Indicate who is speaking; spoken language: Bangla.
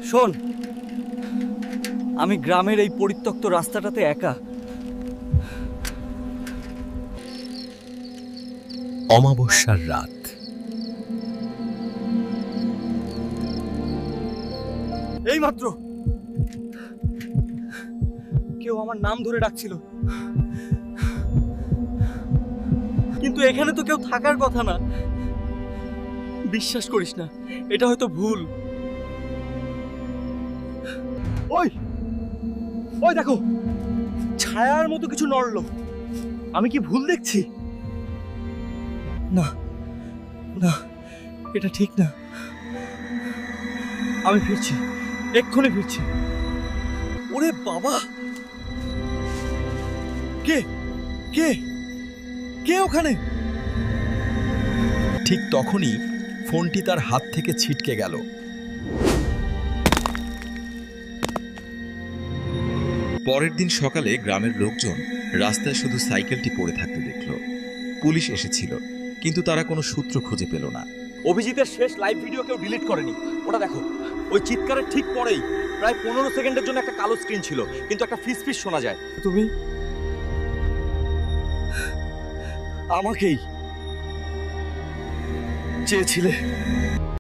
Speaker 1: শোন, আমি গ্রামের এই পরিত্যক্ত রাস্তাটাতে একা।
Speaker 2: অমাবস্যার রাত।
Speaker 1: এইমাত্র কেউ আমার নাম ধরে ডাকছিল, কিন্তু এখানে তো কেউ থাকার কথা না। বিশ্বাস করিস না, এটা হয়তো ভুল। ওই ওই দেখো, ছায়ার মতো কিছু নড়লো। আমি কি ভুল দেখছি? না না, এটা ঠিক না। আমি ফিরছি, এক্ষুনি ফিরছি। ওরে বাবা, কে কে কে ওখানে?
Speaker 2: ঠিক তখনই ফোনটি তার হাত থেকে ছিটকে গেল।
Speaker 3: পরের দিন সকালে গ্রামের লোকজন রাস্তায় শুধু সাইকেলটি পড়ে থাকতে দেখল। পুলিশ এসেছিল, কিন্তু তারা কোনো সূত্র খুঁজে পেল না।
Speaker 1: অভিজিতের শেষ লাইভ ভিডিও কেউ ডিলিট করেনি। ওটা দেখো, ওই চিৎকারের ঠিক পরেই প্রায় 15 সেকেন্ডের জন্য একটা কালো স্ক্রিন ছিল, কিন্তু একটা ফিস ফিস শোনা যায়। তুমি আমাকেই চেয়েছিলে।